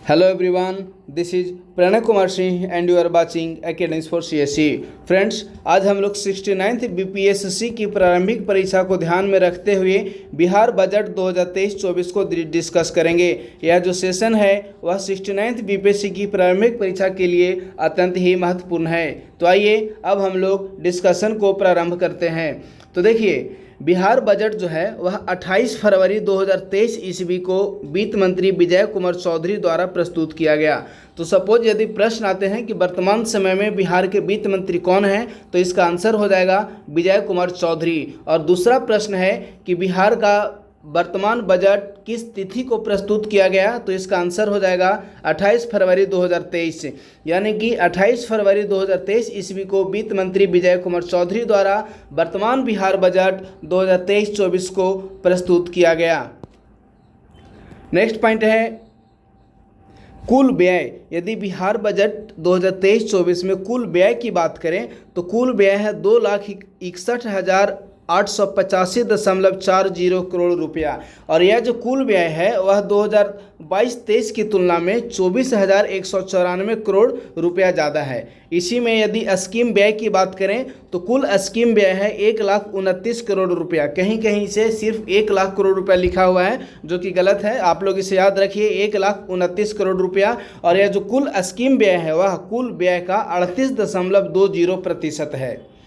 Hello everyone, this is Pranay Kumar Singh and you are watching academics for CSC. Friends, आज हम लोग 69th BPSC की प्रारंभिक परीक्षा को ध्यान में रखते हुए बिहार बजट 2023-24 को डिस्कस करेंगे। यह जो सेशन है वह 69th बीपीएससी की प्रारंभिक परीक्षा के लिए अत्यंत ही महत्वपूर्ण है। तो आइए अब हम लोग डिस्कशन को प्रारंभ करते हैं। तो देखिए, बिहार बजट जो है वह 28 फरवरी 2023 ईस्वी को वित्त मंत्री विजय कुमार चौधरी द्वारा प्रस्तुत किया गया। तो सपोज यदि प्रश्न आते हैं कि वर्तमान समय में बिहार के वित्त मंत्री कौन हैं, तो इसका आंसर हो जाएगा विजय कुमार चौधरी। और दूसरा प्रश्न है कि बिहार का वर्तमान बजट किस तिथि को प्रस्तुत किया गया, तो इसका आंसर हो जाएगा 28 फरवरी 2023। यानी कि 28 फरवरी 2023 ईस्वी को वित्त मंत्री विजय कुमार चौधरी द्वारा वर्तमान बिहार बजट 2023-24 को प्रस्तुत किया गया। नेक्स्ट पॉइंट है कुल व्यय। यदि बिहार बजट 2023-24 में कुल व्यय की बात करें तो कुल व्यय है 2,61,885.40 करोड़ रुपया। और यह जो कुल व्यय है वह 2022-23 की तुलना में 24,194 करोड़ रुपया ज़्यादा है। इसी में यदि स्कीम व्यय की बात करें तो कुल स्कीम व्यय है 1,29 करोड़ रुपया। कहीं कहीं से सिर्फ 1 लाख करोड़ रुपया लिखा हुआ है, जो कि गलत है। आप लोग इसे याद रखिए, 1,29 करोड़ रुपया। और यह जो कुल स्कीम व्यय है वह कुल व्यय का 38.20% है।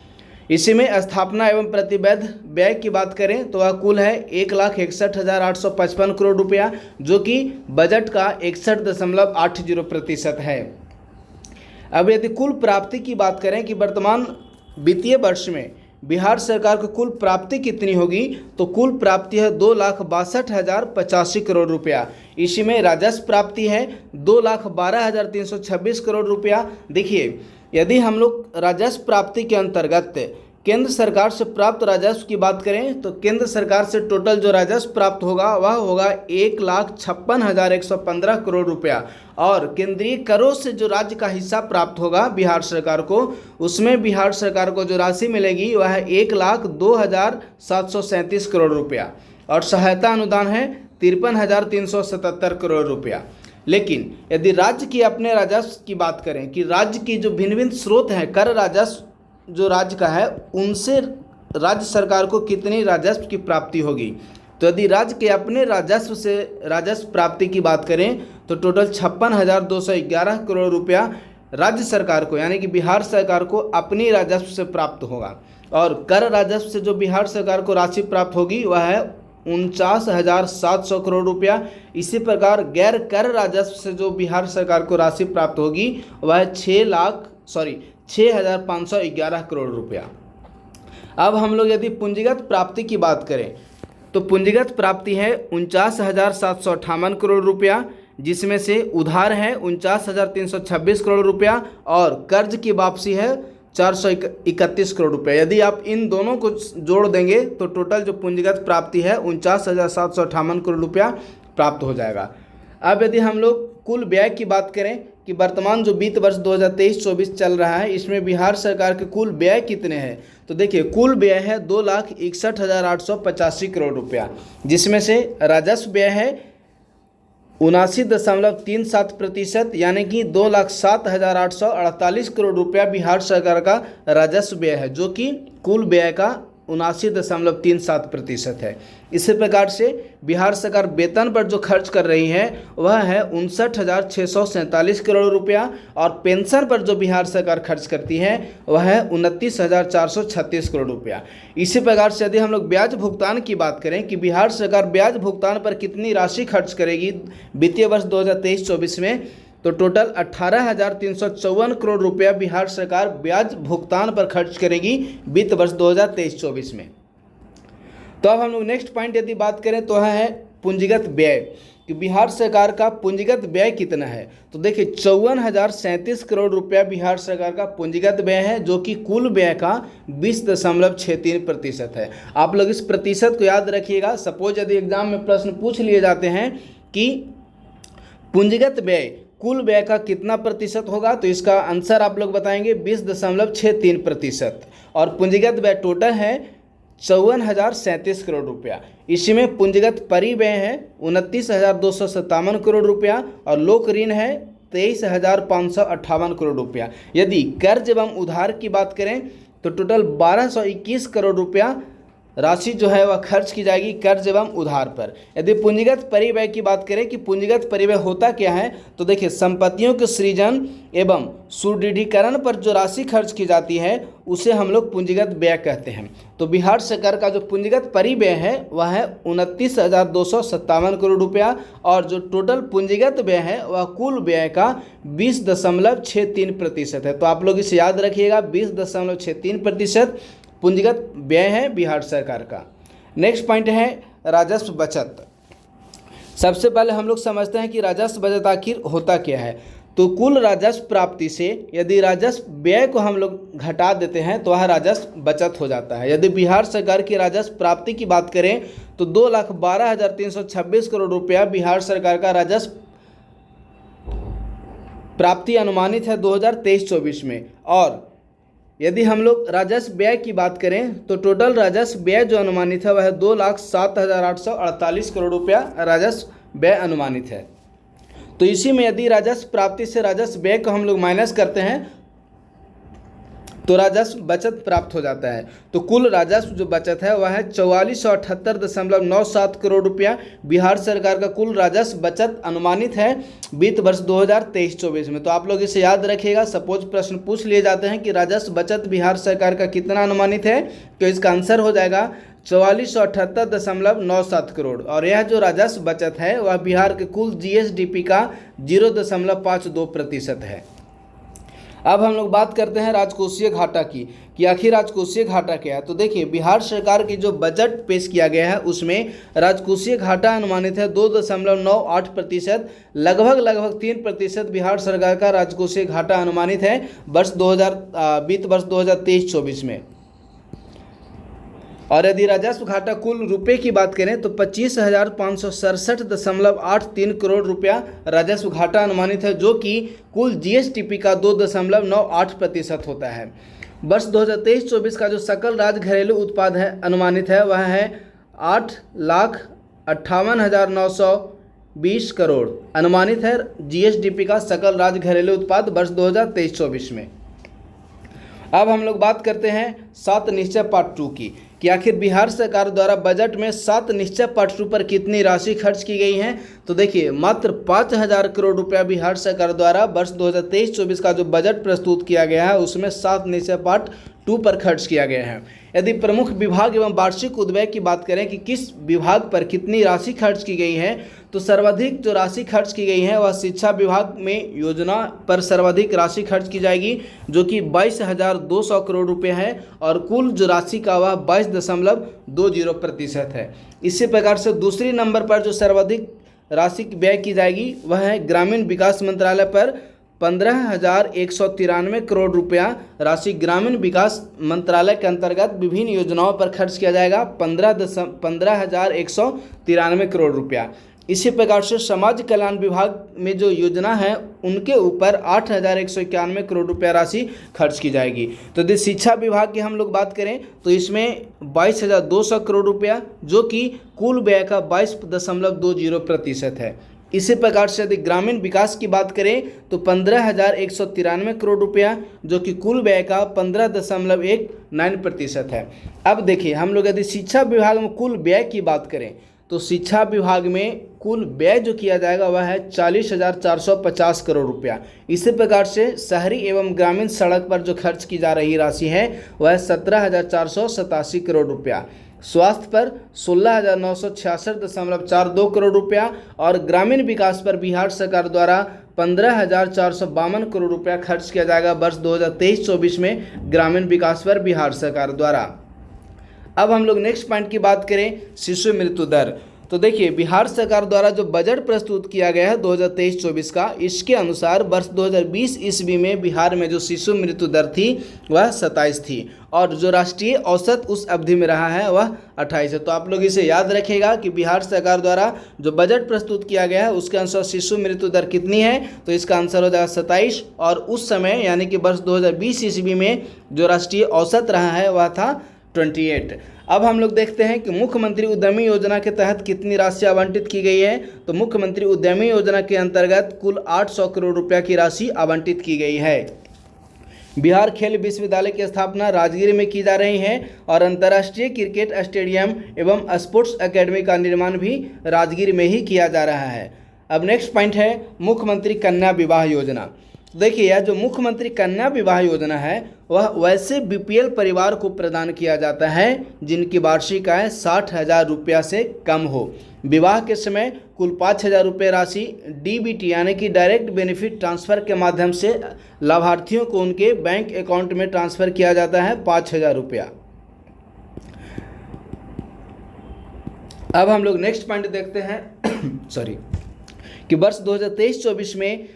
इसी में स्थापना एवं प्रतिबद्ध व्यय की बात करें तो वह कुल है 1,61,855 करोड़ रुपया, जो कि बजट का 61.80% है। अब यदि कुल प्राप्ति की बात करें कि वर्तमान वित्तीय वर्ष में बिहार सरकार को कुल प्राप्ति कितनी होगी, तो कुल प्राप्ति है 2,62,085 करोड़ रुपया। इसी में राजस्व प्राप्ति है 2,12,326 करोड़ रुपया। देखिए, यदि हम लोग राजस्व प्राप्ति के अंतर्गत केंद्र सरकार से प्राप्त राजस्व की बात करें तो केंद्र सरकार से टोटल जो राजस्व प्राप्त होगा वह होगा 1,56,115 करोड़ रुपया। और केंद्रीय करों से जो राज्य का हिस्सा प्राप्त होगा बिहार सरकार को, उसमें बिहार सरकार को जो राशि मिलेगी वह है 1,02,737 करोड़ रुपया। और सहायता अनुदान है 53,377 करोड़ रुपया। लेकिन यदि राज्य की अपने राजस्व की बात करें कि राज्य की जो भिन्न भिन्न स्रोत हैं कर राजस्व जो राज्य का है, उनसे राज्य सरकार को कितनी राजस्व की प्राप्ति होगी, तो यदि राज्य के अपने राजस्व से राजस्व प्राप्ति की बात करें तो टोटल 56,211 करोड़ रुपया राज्य सरकार को यानी कि बिहार सरकार को अपनी राजस्व से प्राप्त होगा। और कर राजस्व से जो बिहार सरकार को राशि प्राप्त होगी वह है 49,700 करोड़ रुपया। इसी प्रकार गैर कर राजस्व से जो बिहार सरकार को राशि प्राप्त होगी वह 6,511 करोड़ रुपया। अब हम लोग यदि पूंजीगत प्राप्ति की बात करें तो पूंजीगत प्राप्ति है 49,758 करोड़ रुपया, जिसमें से उधार है 49,326 करोड़ रुपया और कर्ज की वापसी है 431 करोड़ रुपये। यदि आप इन दोनों को जोड़ देंगे तो टोटल जो पूंजीगत प्राप्ति है 49,758 करोड़ रुपया प्राप्त हो जाएगा। अब यदि हम लोग कुल व्यय की बात करें कि वर्तमान जो वित्त वर्ष 2023-24 चल रहा है, इसमें बिहार सरकार के कुल व्यय कितने हैं, तो देखिए कुल व्यय है 2,61,885 करोड़ रुपया, जिसमें से राजस्व व्यय है 79.37%, यानी कि 2,07,848 करोड़ रुपया बिहार सरकार का राजस्व व्यय है, जो कि कुल व्यय का 79.37% है। इसी प्रकार से बिहार सरकार वेतन पर जो खर्च कर रही है वह है 59,647 करोड़ रुपया। और पेंशन पर जो बिहार सरकार खर्च करती है वह है 29,436 करोड़ रुपया। इसी प्रकार से यदि हम लोग ब्याज भुगतान की बात करें कि बिहार सरकार ब्याज भुगतान पर कितनी राशि खर्च करेगी वित्तीय वर्ष 2023-24 में, तो टोटल 18,354 करोड़ रुपया बिहार सरकार ब्याज भुगतान पर खर्च करेगी वित्त वर्ष 2023-24 में। तो अब हम लोग नेक्स्ट पॉइंट यदि बात करें तो है पूंजीगत व्यय कि बिहार सरकार का पूंजीगत व्यय कितना है, तो देखिए 54,037 करोड़ रुपया बिहार सरकार का पूंजीगत व्यय है, जो कि कुल व्यय का 20.63% है। आप लोग इस प्रतिशत को याद रखिएगा। सपोज यदि एग्जाम में प्रश्न पूछ लिए जाते हैं कि पूंजीगत व्यय कुल व्यय का कितना प्रतिशत होगा, तो इसका आंसर आप लोग बताएंगे 20.63%। और पूंजीगत व्यय टोटल है 54,037 करोड़ रुपया। इसी में पूंजीगत परिव्यय है 29,257 करोड़ रुपया और लोक ऋण है 23,558 करोड़ रुपया। यदि कर्ज एवं उधार की बात करें तो टोटल 1221 करोड़ रुपया राशि जो है वह खर्च की जाएगी कर्ज एवं उधार पर। यदि पूंजीगत परिव्यय की बात करें कि पूंजीगत परिव्यय होता क्या है, तो देखिए संपत्तियों के सृजन एवं सुदृढ़ीकरण पर जो राशि खर्च की जाती है उसे हम लोग पूंजीगत व्यय कहते हैं। तो बिहार सरकार का जो पूंजीगत परिव्यय है वह है 29,257 करोड़ रुपया और जो टोटल पूंजीगत व्यय है वह कुल व्यय का 20.63% है। तो आप लोग इसे याद रखिएगा, 20.63% पूंजीगत व्यय है बिहार सरकार का। नेक्स्ट पॉइंट है राजस्व बचत। सबसे पहले हम लोग समझते हैं कि राजस्व बचत आखिर होता क्या है। तो कुल राजस्व प्राप्ति से यदि राजस्व व्यय को हम लोग घटा देते हैं तो वह राजस्व बचत हो जाता है। यदि बिहार सरकार की राजस्व प्राप्ति की बात करें तो 2,12,326 करोड़ रुपया बिहार सरकार का राजस्व प्राप्ति अनुमानित है 2023-24 में। और यदि हम लोग राजस्व व्यय की बात करें तो टोटल राजस्व व्यय जो अनुमानित है वह है 2,07,848 करोड़ रुपया राजस्व व्यय अनुमानित है। तो इसी में यदि राजस्व प्राप्ति से राजस्व व्यय को हम लोग माइनस करते हैं तो राजस्व बचत प्राप्त हो जाता है। तो कुल राजस्व जो बचत है वह है 4478.97 करोड़ रुपया। बिहार सरकार का कुल राजस्व बचत अनुमानित है वित्त वर्ष 2023-24 में। तो आप लोग इसे याद रखिएगा, सपोज प्रश्न पूछ लिए जाते हैं कि राजस्व बचत बिहार सरकार का कितना अनुमानित है, तो इसका आंसर हो जाएगा 4478.97 करोड़। और यह जो राजस्व बचत है वह बिहार के कुल जीएसडीपी का 0.52% है। अब हम लोग बात करते हैं राजकोषीय घाटा की कि आखिर राजकोषीय घाटा क्या है। तो देखिए बिहार सरकार की जो बजट पेश किया गया है उसमें राजकोषीय घाटा अनुमानित है 2.98%, लगभग 3% बिहार सरकार का राजकोषीय घाटा अनुमानित है वित्त वर्ष 2023-24 में। और यदि राजस्व घाटा कुल रुपए की बात करें तो 25,567.83 करोड़ रुपया राजस्व घाटा अनुमानित है, जो कि कुल जीएसडीपी का 2.98% होता है। वर्ष 2023-24 का जो सकल राज्य घरेलू उत्पाद है अनुमानित है वह है 8,58,920 करोड़ अनुमानित है जीएसडीपी का सकल राज्य घरेलू उत्पाद वर्ष 2023-24 में। अब हम लोग बात करते हैं 7 निश्चय पार्ट 2 की कि आखिर बिहार सरकार द्वारा बजट में 7 निश्चय पार्ट 2 पर कितनी राशि खर्च की गई है। तो देखिए मात्र 5,000 करोड़ रुपया बिहार सरकार द्वारा वर्ष 2023-24 का जो बजट प्रस्तुत किया गया है उसमें 7 निश्चय पार्ट 2 पर खर्च किया गया है। यदि प्रमुख विभाग एवं वार्षिक उद्व्यय की बात करें कि किस विभाग पर कितनी राशि खर्च की गई है, तो सर्वाधिक जो राशि खर्च की गई है वह शिक्षा विभाग में योजना पर सर्वाधिक राशि खर्च की जाएगी, जो कि 22,200 करोड़ रुपए है और कुल जो राशि का वह 22.20% है। इसी प्रकार से दूसरी नंबर पर जो सर्वाधिक राशि व्यय की जाएगी वह है ग्रामीण विकास मंत्रालय पर 15,193 करोड़ रुपया राशि ग्रामीण विकास मंत्रालय के अंतर्गत विभिन्न योजनाओं पर खर्च किया जाएगा 15,193 करोड़ रुपया। इसी प्रकार से समाज कल्याण विभाग में जो योजना है उनके ऊपर 8,191 करोड़ रुपया राशि खर्च की जाएगी। तो यदि शिक्षा विभाग की हम लोग बात करें तो इसमें 22,200 करोड़ रुपया, जो कि कुल व्यय का 22.20% है। इसी प्रकार से यदि ग्रामीण विकास की बात करें तो 15,193 करोड़ रुपया, जो कि कुल व्यय का 15.19% है। अब देखिए हम लोग यदि शिक्षा विभाग में कुल व्यय की बात करें तो शिक्षा विभाग में कुल व्यय जो किया जाएगा वह है 40,450 करोड़ रुपया। इसी प्रकार से शहरी एवं ग्रामीण सड़क पर जो खर्च की जा रही राशि है वह 17,487 करोड़ रुपया। स्वास्थ्य पर 16,966.42 करोड़ रुपया और ग्रामीण विकास पर बिहार सरकार द्वारा 15,452 करोड़ रुपया खर्च किया जाएगा वर्ष 2023-24 में ग्रामीण विकास पर बिहार सरकार द्वारा। अब हम लोग नेक्स्ट पॉइंट की बात करें शिशु मृत्यु दर। तो देखिए बिहार सरकार द्वारा जो बजट प्रस्तुत किया गया है 2023-24 का, इसके अनुसार वर्ष 2020 ईस्वी में बिहार में जो शिशु मृत्यु दर थी वह 27 थी और जो राष्ट्रीय औसत उस अवधि में रहा है वह 28 है। तो आप लोग इसे याद रखिएगा कि बिहार सरकार द्वारा जो बजट प्रस्तुत किया गया है उसके अनुसार शिशु मृत्यु दर कितनी है, तो इसका आंसर हो जाएगा 27 और उस समय यानी कि वर्ष 2020 ईस्वी में जो राष्ट्रीय औसत रहा है वह था 28। अब हम लोग देखते हैं कि मुख्यमंत्री उद्यमी योजना के तहत कितनी राशि आवंटित की गई है। तो मुख्यमंत्री उद्यमी योजना के अंतर्गत कुल 800 करोड़ रुपया की राशि आवंटित की गई है। बिहार खेल विश्वविद्यालय की स्थापना राजगीर में की जा रही है और अंतर्राष्ट्रीय क्रिकेट स्टेडियम एवं स्पोर्ट्स एकेडमी का निर्माण भी राजगीर में ही किया जा रहा है। अब नेक्स्ट पॉइंट है मुख्यमंत्री कन्या विवाह योजना। देखिए, यह जो मुख्यमंत्री कन्या विवाह योजना है वह वैसे बीपीएल परिवार को प्रदान किया जाता है जिनकी वार्षिक आय 60,000 रुपया से कम हो। विवाह के समय कुल 5,000 रुपये राशि डीबीटी यानी कि डायरेक्ट बेनिफिट ट्रांसफ़र के माध्यम से लाभार्थियों को उनके बैंक अकाउंट में ट्रांसफ़र किया जाता है 5,000 रुपया। अब हम लोग नेक्स्ट पॉइंट देखते हैं कि वर्ष 2023-24 में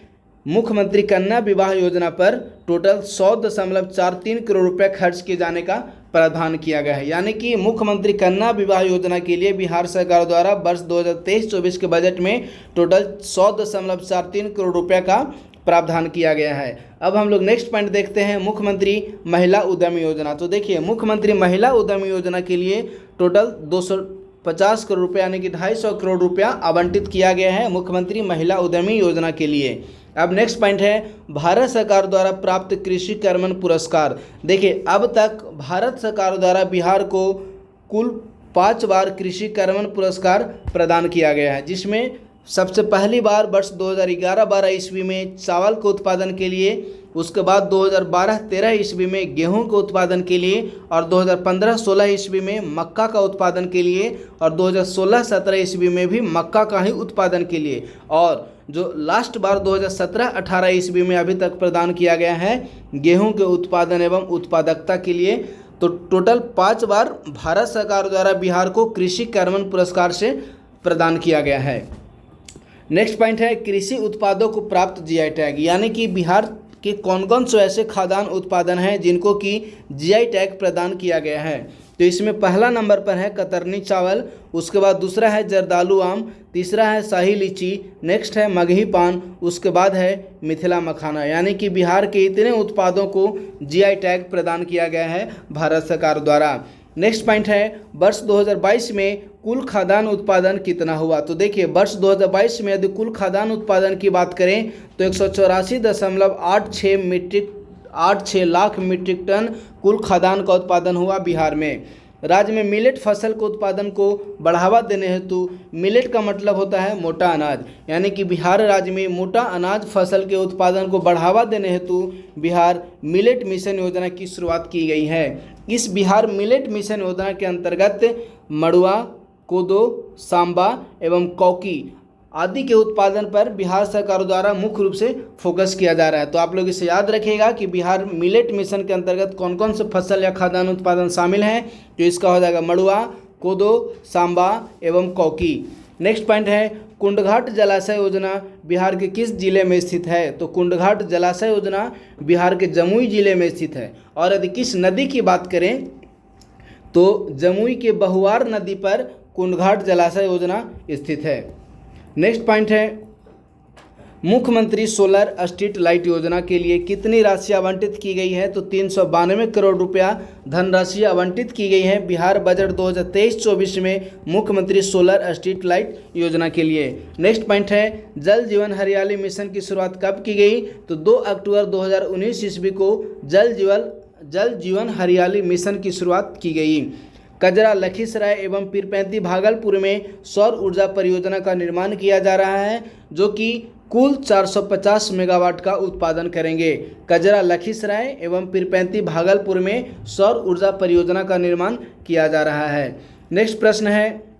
मुख्यमंत्री कन्या विवाह योजना पर टोटल 100.43 करोड़ रुपये खर्च किए जाने का प्रावधान किया गया है। यानी कि मुख्यमंत्री कन्या विवाह योजना के लिए बिहार सरकार द्वारा वर्ष 2023-24 के बजट में टोटल 100.43 करोड़ रुपये का प्रावधान किया गया है। अब हम लोग नेक्स्ट पॉइंट देखते हैं मुख्यमंत्री महिला उद्यमी योजना। तो देखिए, मुख्यमंत्री महिला उद्यमी योजना के लिए टोटल 250 करोड़ रुपये यानी कि 250 करोड़ रुपया आवंटित किया गया है मुख्यमंत्री महिला उद्यमी योजना के लिए। अब नेक्स्ट पॉइंट है भारत सरकार द्वारा प्राप्त कृषि कर्मण पुरस्कार। देखिए, अब तक भारत सरकार द्वारा बिहार को कुल 5 बार कृषि कर्मण पुरस्कार प्रदान किया गया है, जिसमें सबसे पहली बार वर्ष 2011-12 ईस्वी में चावल के उत्पादन के लिए, उसके बाद 2012-13 ईस्वी में गेहूं के उत्पादन के लिए और 2015-16 ईस्वी में मक्का का उत्पादन के लिए और 2016-17 ईस्वी में भी मक्का का ही उत्पादन के लिए, और जो लास्ट बार 2017-18 ईस्वी में अभी तक प्रदान किया गया है गेहूं के उत्पादन एवं उत्पादकता के लिए। तो टोटल 5 बार भारत सरकार द्वारा बिहार को कृषि कर्मण पुरस्कार से प्रदान किया गया है। नेक्स्ट पॉइंट है कृषि उत्पादों को प्राप्त जीआई टैग। यानी कि बिहार के कौन कौन से ऐसे खाद्यान्न उत्पादन हैं जिनको कि जीआई टैग प्रदान किया गया है। तो इसमें पहला नंबर पर है कतरनी चावल, उसके बाद दूसरा है जर्दालू आम, तीसरा है शाही लीची, नेक्स्ट है मगही पान, उसके बाद है मिथिला मखाना। यानी कि बिहार के इतने उत्पादों को जीआई टैग प्रदान किया गया है भारत सरकार द्वारा। नेक्स्ट पॉइंट है वर्ष 2022 में कुल खाद्यान्न उत्पादन कितना हुआ। तो देखिए, वर्ष 2022 में यदि कुल खाद्यान्न उत्पादन की बात करें तो 184.86 लाख मीट्रिक टन कुल खाद्यान्न का उत्पादन हुआ बिहार में। राज्य में मिलेट फसल के उत्पादन को बढ़ावा देने हेतु, मिलेट का मतलब होता है मोटा अनाज, यानी कि बिहार राज्य में मोटा अनाज फसल के उत्पादन को बढ़ावा देने हेतु बिहार मिलेट मिशन योजना की शुरुआत की गई है। इस बिहार मिलेट मिशन योजना के अंतर्गत मड़ुआ, कोदो, सांबा एवं कौकी आदि के उत्पादन पर बिहार सरकार द्वारा मुख्य रूप से फोकस किया जा रहा है। तो आप लोग इसे याद रखिएगा कि बिहार मिलेट मिशन के अंतर्गत कौन कौन से फसल या खाद्यान्न उत्पादन शामिल हैं। तो इसका हो जाएगा मड़ुआ, कोदो, सांबा एवं कौकी। नेक्स्ट पॉइंट है कुंडघाट जलाशय योजना बिहार के किस जिले में स्थित है। तो कुंडघाट जलाशय योजना बिहार के जमुई जिले में स्थित है। और यदि किस नदी की बात करें तो जमुई के बहुआर नदी पर कुंडघाट जलाशय योजना स्थित है। नेक्स्ट पॉइंट है मुख्यमंत्री सोलर स्ट्रीट लाइट योजना के लिए कितनी राशि आवंटित की गई है। तो 392 करोड़ रुपया धनराशि आवंटित की गई है बिहार बजट 2023-24 में मुख्यमंत्री सोलर स्ट्रीट लाइट योजना के लिए। नेक्स्ट पॉइंट है जल जीवन हरियाली मिशन की शुरुआत कब की गई। तो 2 अक्टूबर 2019 ईस्वी को जल जीवन हरियाली मिशन की शुरुआत की गई। कजरा, लखीसराय एवं पीरपैंती भागलपुर में सौर ऊर्जा परियोजना का निर्माण किया जा रहा है जो कि कुल 450 मेगावाट का उत्पादन करेंगे। कजरा, लखीसराय एवं पीरपैंती भागलपुर में सौर ऊर्जा परियोजना का निर्माण किया जा रहा है। नेक्स्ट प्रश्न है,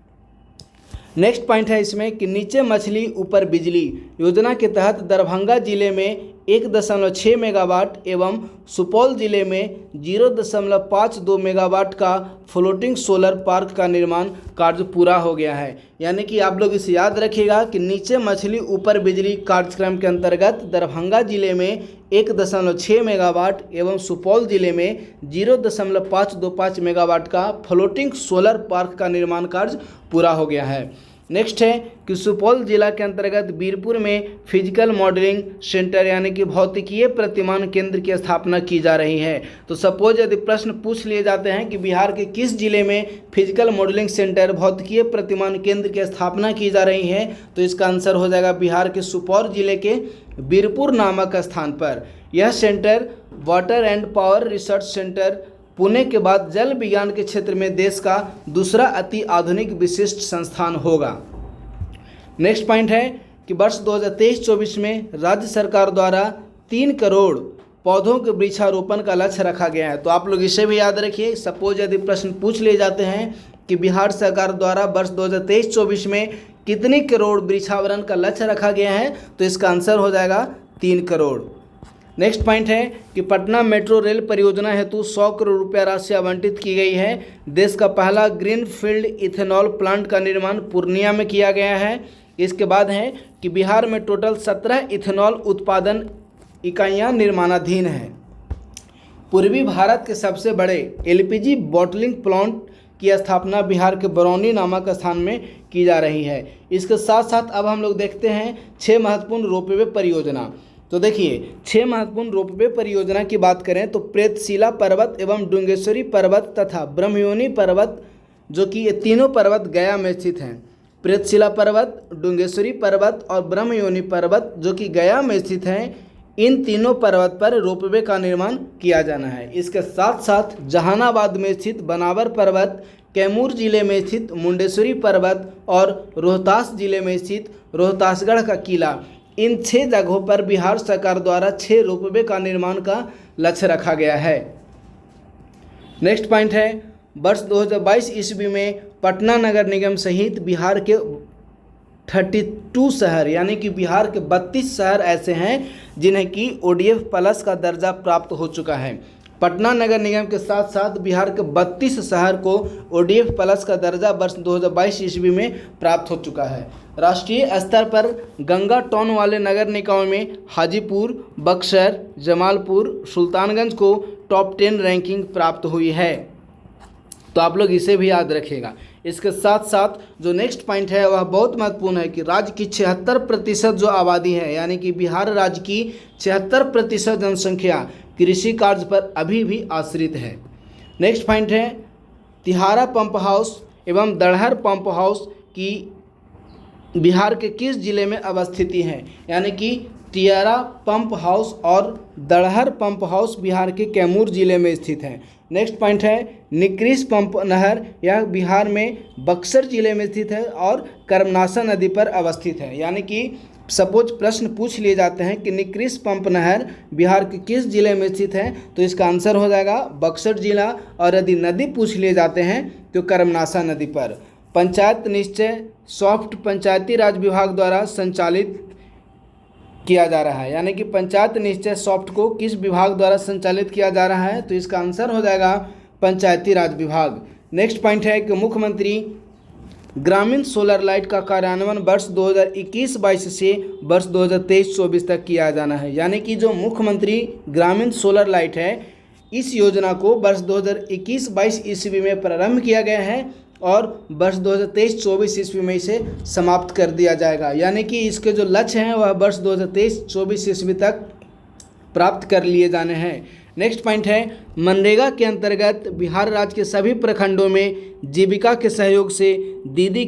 नेक्स्ट पॉइंट है इसमें कि नीचे मछली ऊपर बिजली योजना के तहत दरभंगा जिले में 1.6 मेगावाट एवं सुपौल जिले में 0.52 मेगावाट का फ्लोटिंग सोलर पार्क का निर्माण कार्य पूरा हो गया है। यानी कि आप लोग इसे याद रखिएगा कि नीचे मछली ऊपर बिजली कार्यक्रम के अंतर्गत दरभंगा जिले में 1.6 मेगावाट एवं सुपौल जिले में 0.525 मेगावाट का फ्लोटिंग सोलर पार्क का निर्माण कार्य पूरा हो गया है। नेक्स्ट है कि सुपौल जिला के अंतर्गत बीरपुर में फिजिकल मॉडलिंग सेंटर यानी कि भौतिकीय प्रतिमान केंद्र की स्थापना की जा रही है। तो सपोज यदि प्रश्न पूछ लिए जाते हैं कि बिहार के किस जिले में फिजिकल मॉडलिंग सेंटर भौतिकीय प्रतिमान केंद्र की स्थापना की जा रही है, तो इसका आंसर हो जाएगा बिहार के सुपौल जिले के बीरपुर नामक स्थान पर। यह centre water and power research centre Pune के बाद जल विज्ञान के क्षेत्र में देश का दूसरा अति आधुनिक विशिष्ट संस्थान होगा। नेक्स्ट पॉइंट है कि वर्ष 2023-24 में राज्य सरकार द्वारा 3 करोड़ पौधों के वृक्षारोपण का लक्ष्य रखा गया है। तो आप लोग इसे भी याद रखिए, सपोज यदि प्रश्न पूछ लिए जाते हैं कि बिहार सरकार द्वारा वर्ष 2023-24 में कितने करोड़ वृक्षारोपण का लक्ष्य रखा गया है, तो इसका आंसर हो जाएगा 3 करोड़। नेक्स्ट पॉइंट है कि पटना मेट्रो रेल परियोजना हेतु 100 करोड़ रुपया राशि आवंटित की गई है। देश का पहला ग्रीनफील्ड इथेनॉल प्लांट का निर्माण पूर्णिया में किया गया है। इसके बाद है कि बिहार में टोटल 17 इथेनॉल उत्पादन इकाइयां निर्माणाधीन हैं। पूर्वी भारत के सबसे बड़े एलपीजी बॉटलिंग प्लांट की स्थापना बिहार के बरौनी नामक स्थान में की जा रही है। इसके साथ साथ अब हम लोग देखते हैं 6 महत्वपूर्ण रोपवे परियोजना। तो देखिए 6 महत्वपूर्ण रोपवे परियोजना की बात करें तो प्रेतशिला पर्वत एवं डुंगेश्वरी पर्वत तथा ब्रह्मयोनी पर्वत, जो कि ये तीनों पर्वत गया में स्थित हैं। प्रेतशिला पर्वत, डुंगेश्वरी पर्वत और ब्रह्मयोनी पर्वत जो कि गया में स्थित हैं, इन तीनों पर्वत पर रोपवे का निर्माण किया जाना है। इसके साथ साथ जहानाबाद में स्थित बनावर पर्वत, कैमूर जिले में स्थित मुंडेश्वरी पर्वत और रोहतास जिले में स्थित रोहतासगढ़ का किला, इन 6 जगहों पर बिहार सरकार द्वारा 6 रोपवे का निर्माण का लक्ष्य रखा गया है। नेक्स्ट पॉइंट है वर्ष 2022 ईस्वी में पटना नगर निगम सहित बिहार के 32 शहर यानी कि बिहार के 32 शहर ऐसे हैं जिन्हें कि ODF प्लस का दर्जा प्राप्त हो चुका है। पटना नगर निगम के साथ साथ बिहार के 32 शहर को ODF प्लस का दर्जा वर्ष 2022 ईस्वी में प्राप्त हो चुका है। राष्ट्रीय स्तर पर गंगा टोन वाले नगर निकायों में हाजीपुर, बक्सर, जमालपुर, सुल्तानगंज को टॉप 10 रैंकिंग प्राप्त हुई है। तो आप लोग इसे भी याद रखिएगा। इसके साथ साथ जो नेक्स्ट पॉइंट है वह बहुत महत्वपूर्ण है कि राज्य की 76% जो आबादी है यानी कि बिहार राज्य की 76% जनसंख्या कृषि कार्य पर अभी भी आश्रित है। नेक्स्ट पॉइंट है तिहारा पंप हाउस एवं दड़हर पंप हाउस की बिहार के किस जिले में अवस्थिति है, यानी कि तिहारा पंप हाउस और दड़हर पंप हाउस बिहार के कैमूर जिले में स्थित है। नेक्स्ट पॉइंट है निक्रिस पंप नहर, यह बिहार में बक्सर जिले में स्थित है और कर्मनासा नदी पर अवस्थित है। यानी कि सपोज प्रश्न पूछ लिए जाते हैं कि निक्रिस पंप नहर बिहार के किस जिले में स्थित है, तो इसका आंसर हो जाएगा बक्सर जिला, और यदि नदी पूछ लिए जाते हैं तो कर्मनासा नदी पर। पंचायत निश्चय सॉफ्ट पंचायती राज विभाग द्वारा संचालित किया जा रहा है, यानी कि पंचायत निश्चय सॉफ्ट को किस विभाग द्वारा संचालित किया जा रहा है, तो इसका आंसर हो जाएगा पंचायती राज विभाग। नेक्स्ट पॉइंट है कि मुख्यमंत्री ग्रामीण सोलर लाइट का कार्यान्वयन वर्ष 2021-22 से वर्ष 2023-24 तक किया जाना है। यानी कि जो मुख्यमंत्री ग्रामीण सोलर लाइट है, इस योजना को वर्ष 2021-22 ईस्वी में प्रारंभ किया गया है और वर्ष 2023-24 ईस्वी में इसे समाप्त कर दिया जाएगा। यानी कि इसके जो लक्ष्य हैं वह वर्ष 2023-24 ईस्वी तक प्राप्त कर लिए जाने हैं। नेक्स्ट पॉइंट है मनरेगा के अंतर्गत बिहार राज्य के सभी प्रखंडों में जीविका के सहयोग से दीदी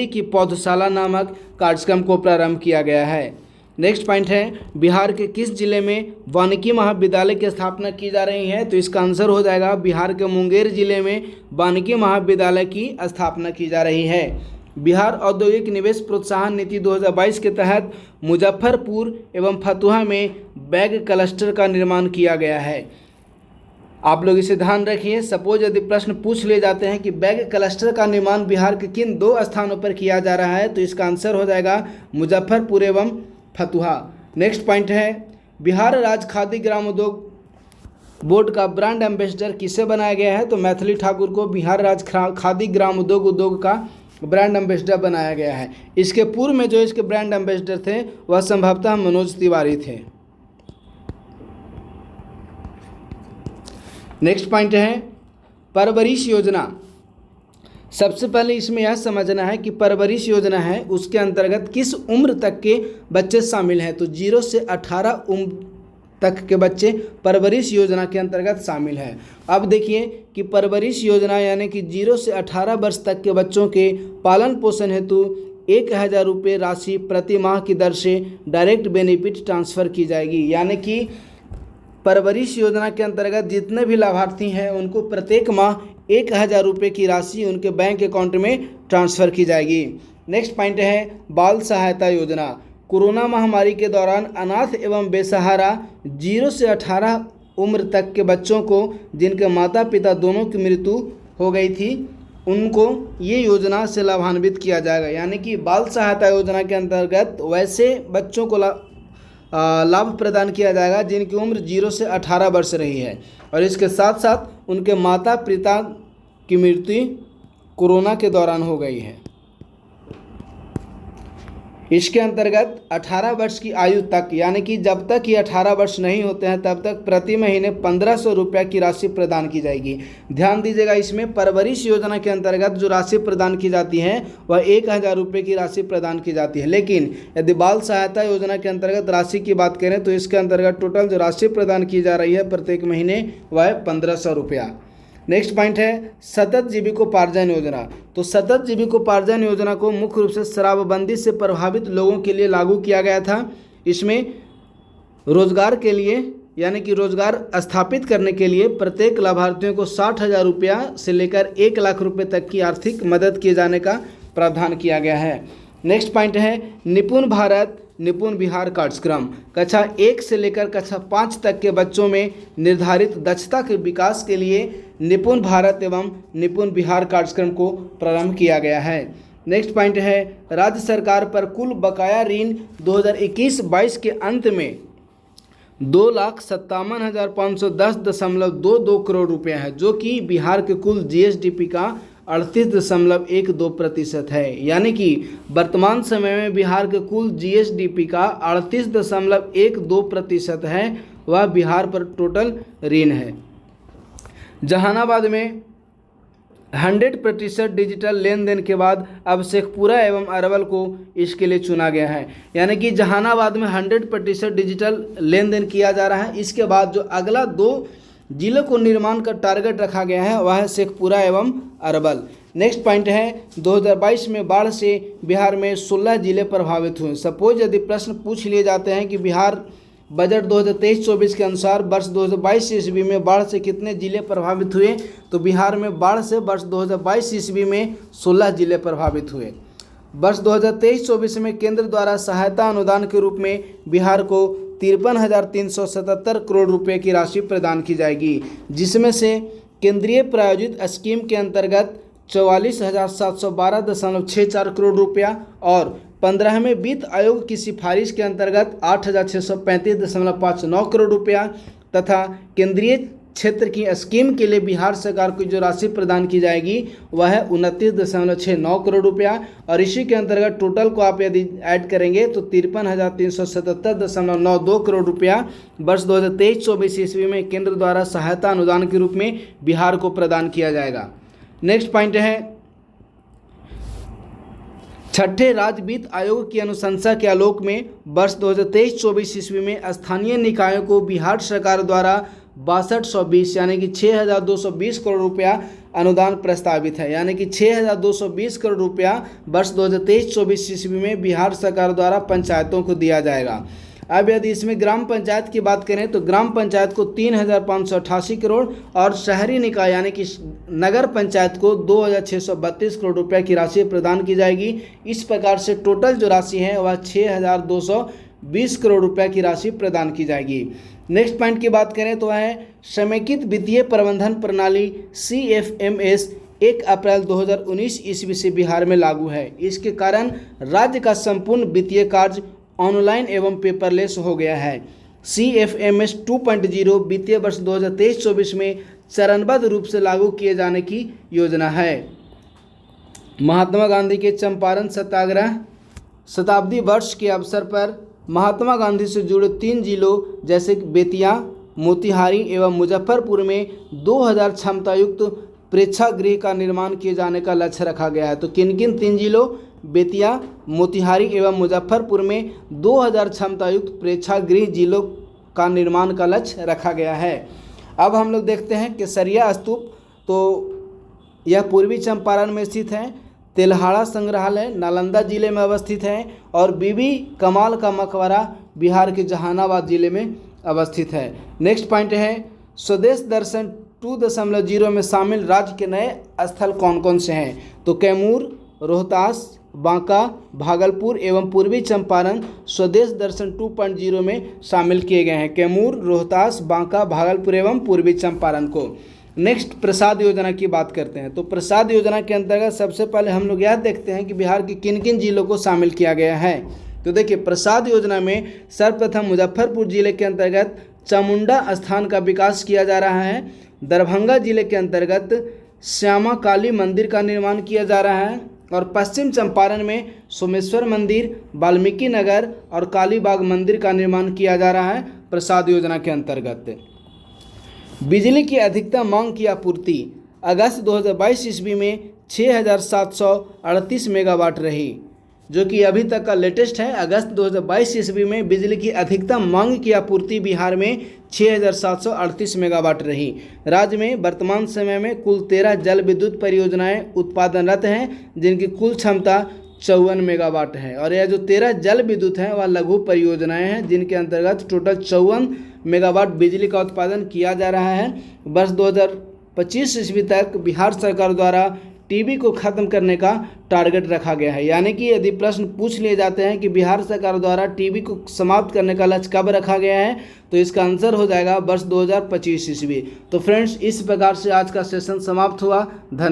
की पौधशाला नामक कार्यक्रम को प्रारंभ किया गया है। नेक्स्ट पॉइंट है बिहार के किस जिले में वानिकी महाविद्यालय की स्थापना की जा रही है, तो इसका आंसर हो जाएगा बिहार के मुंगेर जिले में वानिकी महाविद्यालय की स्थापना की जा रही है। बिहार औद्योगिक निवेश प्रोत्साहन नीति 2022 के तहत मुजफ्फरपुर एवं फतुहा में बैग क्लस्टर का निर्माण किया गया है। आप लोग इसे ध्यान रखिए। सपोज यदि प्रश्न पूछ लिए जाते हैं कि बैग क्लस्टर का निर्माण बिहार के किन 2 स्थानों पर किया जा रहा है, तो इसका आंसर हो जाएगा मुजफ्फरपुर एवं फतुहा। नेक्स्ट पॉइंट है बिहार राज्य खादी ग्राम उद्योग बोर्ड का ब्रांड एम्बेसडर किसे बनाया गया है, तो मैथिली ठाकुर को बिहार राज्य खादी ग्राम उद्योग का ब्रांड एम्बेसडर बनाया गया है। इसके पूर्व में जो इसके ब्रांड एम्बेसडर थे वह संभवतः मनोज तिवारी थे। नेक्स्ट पॉइंट है परवरिश योजना सबसे पहले इसमें यह समझना है कि परवरिश योजना है उसके अंतर्गत किस उम्र तक के बच्चे शामिल हैं। तो 0 से 18 उम्र तक के बच्चे परवरिश योजना के अंतर्गत शामिल हैं। अब देखिए कि परवरिश योजना यानी कि 0 से 18 वर्ष तक के बच्चों के पालन पोषण हेतु 1000 रुपये राशि प्रति माह की दर से डायरेक्ट बेनिफिट ट्रांसफ़र की जाएगी। यानी कि परवरिश योजना के अंतर्गत जितने भी लाभार्थी हैं उनको प्रत्येक माह 1000 रुपये की राशि उनके बैंक अकाउंट में ट्रांसफ़र की जाएगी। नेक्स्ट पॉइंट है बाल सहायता योजना। कोरोना महामारी के दौरान अनाथ एवं बेसहारा 0 से 18 उम्र तक के बच्चों को जिनके माता पिता दोनों की मृत्यु हो गई थी उनको ये योजना से लाभान्वित किया जाएगा। यानी कि बाल सहायता योजना के अंतर्गत वैसे बच्चों को लाभ प्रदान किया जाएगा जिनकी उम्र 0 से 18 वर्ष रही है और इसके साथ साथ उनके माता पिता की मृत्यु कोरोना के दौरान हो गई है। इसके अंतर्गत 18 वर्ष की आयु तक यानी कि जब तक ये 18 वर्ष नहीं होते हैं तब तक प्रति महीने 1500 रुपये की राशि प्रदान की जाएगी। ध्यान दीजिएगा, इसमें परवरिश योजना के अंतर्गत जो राशि प्रदान की जाती है वह 1000 रुपये की राशि प्रदान की जाती है। लेकिन यदि बाल सहायता योजना के अंतर्गत राशि की बात करें तो इसके अंतर्गत टोटल जो राशि प्रदान की जा रही है प्रत्येक महीने वह 1500 रुपया। नेक्स्ट पॉइंट है सतत जीविकोपार्जन योजना। तो सतत जीविकोपार्जन योजना को मुख्य रूप से शराबबंदी से प्रभावित लोगों के लिए लागू किया गया था। इसमें रोजगार के लिए यानी कि रोजगार स्थापित करने के लिए प्रत्येक लाभार्थियों को 60,000 रुपया से लेकर 1 लाख रुपये तक की आर्थिक मदद किए जाने का प्रावधान किया गया है। नेक्स्ट पॉइंट है निपुण भारत निपुण बिहार कार्यक्रम। कक्षा 1 से लेकर कक्षा 5 तक के बच्चों में निर्धारित दक्षता के विकास के लिए निपुण भारत एवं निपुण बिहार कार्यक्रम को प्रारंभ किया गया है। नेक्स्ट पॉइंट है राज्य सरकार पर कुल बकाया ऋण 2021-22 के अंत में 2,57,510.22 करोड़ रुपये है, जो कि बिहार के कुल जीएसडीपी का 38.12% है। यानी कि वर्तमान समय में बिहार के कुल जीएसडीपी का 38.12% है, वह बिहार पर टोटल ऋण है। जहानाबाद में 100% डिजिटल लेन देन के बाद अब शेखपुरा एवं अरवल को इसके लिए चुना गया है। यानी कि जहानाबाद में 100% डिजिटल लेन देन किया जा रहा है। इसके बाद जो अगला 2 जिलों को निर्माण का टारगेट रखा गया है वह है शेखपुरा एवं अरवल। नेक्स्ट पॉइंट है 2022 में बाढ़ से बिहार में 16 जिले प्रभावित हुए। सपोज यदि प्रश्न पूछ लिए जाते हैं कि बिहार बजट 2023-24 के अनुसार वर्ष 2022 ईस्वी में बाढ़ से कितने जिले प्रभावित हुए, तो बिहार में बाढ़ से वर्ष 2022 ईस्वी में 16 जिले प्रभावित हुए। वर्ष 2023-24 में केंद्र द्वारा सहायता अनुदान के रूप में बिहार को 53,377 करोड़ रुपए की राशि प्रदान की जाएगी, जिसमें से केंद्रीय प्रायोजित स्कीम के अंतर्गत 44,712.64 करोड़ रुपया और 15वें वित्त आयोग की सिफारिश के अंतर्गत 8,635.59 करोड़ रुपया तथा केंद्रीय क्षेत्र की स्कीम के लिए बिहार सरकार को जो राशि प्रदान की जाएगी वह है 29.69 करोड़ रुपया। और इसी के अंतर्गत टोटल को आप यदि ऐड करेंगे तो 53,377.92 करोड़ रुपया वर्ष 2023-24 ईस्वी में केंद्र द्वारा सहायता अनुदान के रूप में बिहार को प्रदान किया जाएगा। नेक्स्ट पॉइंट है छठे राज्य वित्त आयोग की अनुशंसा के आलोक में वर्ष 2023-24 ईस्वी में स्थानीय निकायों को बिहार सरकार द्वारा 6220 यानी कि 6,220 करोड़ रुपया अनुदान प्रस्तावित है। यानी कि 6,220 करोड़ रुपया वर्ष 2023-24 ईस्वी में बिहार सरकार द्वारा पंचायतों को दिया जाएगा। अब यदि इसमें ग्राम पंचायत की बात करें तो ग्राम पंचायत को 3,588 करोड़ और शहरी निकाय यानी कि नगर पंचायत को 2,632 करोड़ रुपए की राशि प्रदान की जाएगी। इस प्रकार से टोटल जो राशि है वह 6,220 करोड़ रुपए की राशि प्रदान की जाएगी। नेक्स्ट पॉइंट की बात करें तो है समेकित वित्तीय प्रबंधन प्रणाली CFMS 1 अप्रैल 2019 ईस्वी से बिहार में लागू है। इसके कारण राज्य का संपूर्ण वित्तीय कार्य ऑनलाइन एवं पेपरलेस हो गया है। CFMS 2.0 वित्तीय वर्ष 2023-24 में चरणबद्ध रूप से लागू किए जाने की योजना है। महात्मा गांधी के चंपारण सत्याग्रह शताब्दी वर्ष के अवसर पर महात्मा गांधी से जुड़े 3 जिलों जैसे बेतिया, मोतिहारी एवं मुजफ्फरपुर में 2000 क्षमता युक्त प्रेक्षागृह का निर्माण किए जाने का लक्ष्य रखा गया है। तो किन किन 3 जिलों बेतिया, मोतिहारी एवं मुजफ्फरपुर में 2000 क्षमतायुक्त प्रेक्षागृह जिलों का निर्माण का लक्ष्य रखा गया है। अब हम लोग देखते हैं केसरिया स्तूप, तो यह पूर्वी चंपारण में स्थित है। तेल्हाड़ा संग्रहालय नालंदा जिले में अवस्थित है और बीबी कमाल का मकबरा बिहार के जहानाबाद जिले में अवस्थित है। नेक्स्ट पॉइंट है स्वदेश दर्शन 2.0 में शामिल राज्य के नए स्थल कौन कौन से हैं। तो कैमूर, रोहतास, बांका, भागलपुर एवं पूर्वी चंपारण स्वदेश दर्शन 2.0 में शामिल किए गए हैं। कैमूर, रोहतास, बांका, भागलपुर एवं पूर्वी चंपारण को। नेक्स्ट प्रसाद योजना की बात करते हैं। तो प्रसाद योजना के अंतर्गत सबसे पहले हम लोग यह देखते हैं कि बिहार के किन किन जिलों को शामिल किया गया है। तो देखिए प्रसाद योजना में सर्वप्रथम मुजफ्फरपुर जिले के अंतर्गत चामुंडा स्थान का विकास किया जा रहा है। दरभंगा जिले के अंतर्गत श्यामा काली मंदिर का निर्माण किया जा रहा है और पश्चिम चंपारण में सोमेश्वर मंदिर, वाल्मीकि नगर और कालीबाग मंदिर का निर्माण किया जा रहा है प्रसाद योजना के अंतर्गत। बिजली की अधिकतम मांग की आपूर्ति अगस्त 2022 ईस्वी में 6738 मेगावाट रही, जो कि अभी तक का लेटेस्ट है। अगस्त 2022 ईस्वी में बिजली की अधिकतम मांग की आपूर्ति बिहार में 6738 मेगावाट रही। राज्य में वर्तमान समय में कुल 13 जल विद्युत परियोजनाएं उत्पादनरत हैं, जिनकी कुल क्षमता 54 मेगावाट है। और यह जो 13 जल विद्युत हैं वह लघु परियोजनाएं हैं, जिनके अंतर्गत टोटल 54 मेगावाट बिजली का उत्पादन किया जा रहा है। वर्ष 2025 ईस्वी तक बिहार सरकार द्वारा टीबी को खत्म करने का टारगेट रखा गया है। यानी कि यदि प्रश्न पूछ लिए जाते हैं कि बिहार सरकार द्वारा टीबी को समाप्त करने का लक्ष्य कब रखा गया है, तो इसका आंसर हो जाएगा वर्ष 2025 ईस्वी। तो फ्रेंड्स, इस प्रकार से आज का सेशन समाप्त हुआ। धन्यवाद।